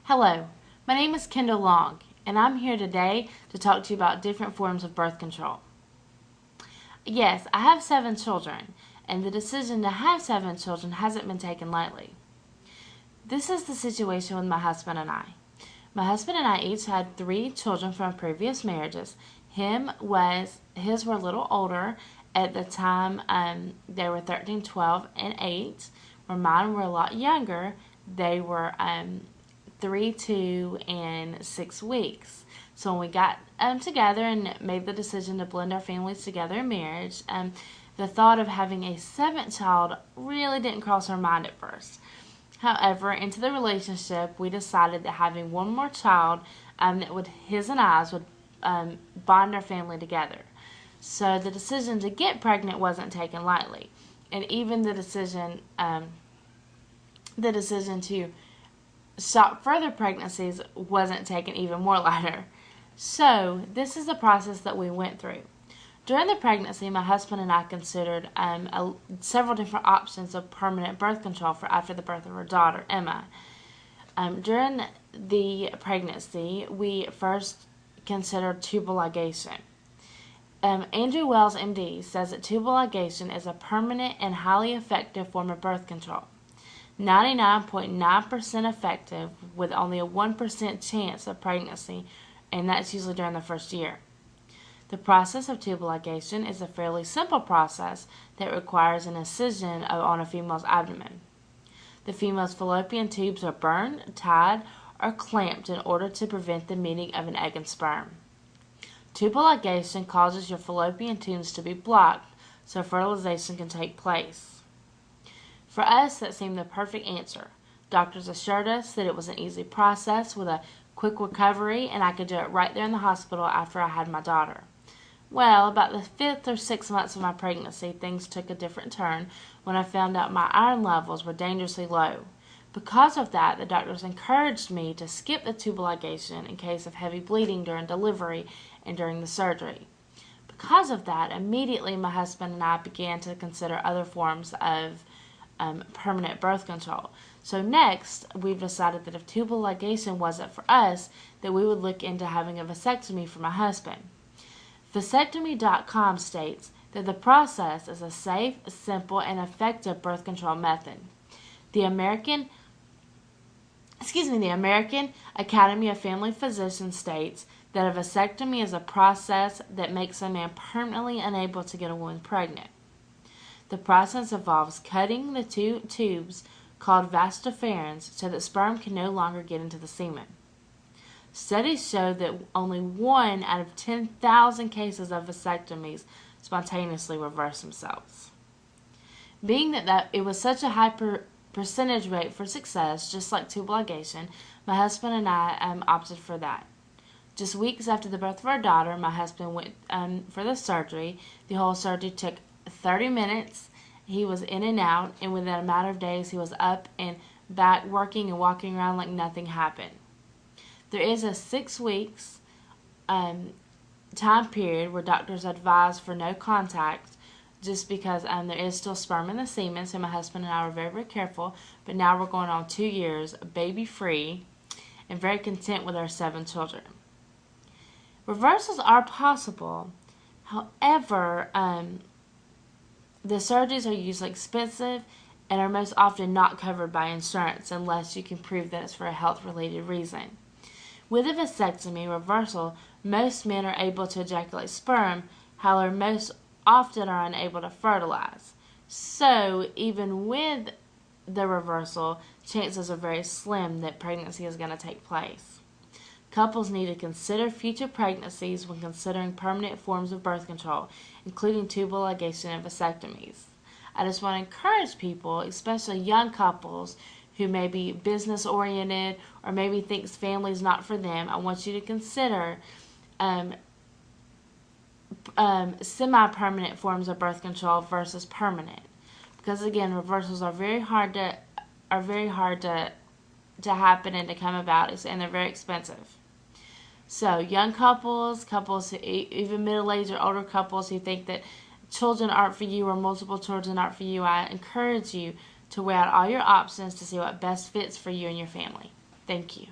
Hello, my name is Kendall Long, and I'm here today to talk to you about different forms of birth control. Yes, I have 7 children, and the decision to have 7 children hasn't been taken lightly. This is the situation with my husband and I. My husband and I each had 3 children from previous marriages. His were a little older at the time. They were 13, 12, and 8, where mine were a lot younger. They were 3, 2, and 6 weeks. So when we got together and made the decision to blend our families together in marriage, the thought of having a 7th child really didn't cross our mind at first. However, into the relationship, we decided that having one more child, that would his and I's would bond our family together. So the decision to get pregnant wasn't taken lightly, and even the decision to stop further pregnancies wasn't taken even more lighter. So this is the process that we went through. During the pregnancy, my husband and I considered several different options of permanent birth control for after the birth of our daughter, Emma. During the pregnancy, we first considered tubal ligation. Andrew Wells, MD, says that tubal ligation is a permanent and highly effective form of birth control. 99.9% effective with only a 1% chance of pregnancy, and that's usually during the first year. The process of tubal ligation is a fairly simple process that requires an incision on a female's abdomen. The female's fallopian tubes are burned, tied, or clamped in order to prevent the meeting of an egg and sperm. Tubal ligation causes your fallopian tubes to be blocked so fertilization can take place. For us, that seemed the perfect answer. Doctors assured us that it was an easy process with a quick recovery, and I could do it right there in the hospital after I had my daughter. Well, about the 5th or 6th months of my pregnancy, things took a different turn when I found out my iron levels were dangerously low. Because of that, the doctors encouraged me to skip the tubal ligation in case of heavy bleeding during delivery and during the surgery. Because of that, immediately my husband and I began to consider other forms of permanent birth control. So next, we've decided that if tubal ligation wasn't for us, that we would look into having a vasectomy for my husband. Vasectomy.com states that the process is a safe, simple, and effective birth control method. The American Academy of Family Physicians states that a vasectomy is a process that makes a man permanently unable to get a woman pregnant. The process involves cutting the 2 tubes called vas deferens so that sperm can no longer get into the semen. Studies show that only 1 out of 10,000 cases of vasectomies spontaneously reverse themselves. Being that it was such a high percentage rate for success, just like tubal ligation, my husband and I opted for that. Just weeks after the birth of our daughter, my husband went for the surgery. The whole surgery took 30 minutes. He was in and out, and within a matter of days, he was up and back working and walking around like nothing happened. There is a 6 weeks time period where doctors advise for no contact just because there is still sperm in the semen, so my husband and I were very, very careful, but now we're going on 2 years baby-free and very content with our 7 children. Reversals are possible. However, the surgeries are usually expensive and are most often not covered by insurance unless you can prove that it's for a health-related reason. With a vasectomy reversal, most men are able to ejaculate sperm, however, most often are unable to fertilize. So, even with the reversal, chances are very slim that pregnancy is going to take place. Couples need to consider future pregnancies when considering permanent forms of birth control, including tubal ligation and vasectomies. I just want to encourage people, especially young couples who may be business-oriented or maybe thinks family is not for them. I want you to consider semi-permanent forms of birth control versus permanent, because again, reversals are very hard to happen and to come about, and they're very expensive. So young couples, even middle-aged or older couples who think that children aren't for you or multiple children aren't for you, I encourage you to weigh out all your options to see what best fits for you and your family. Thank you.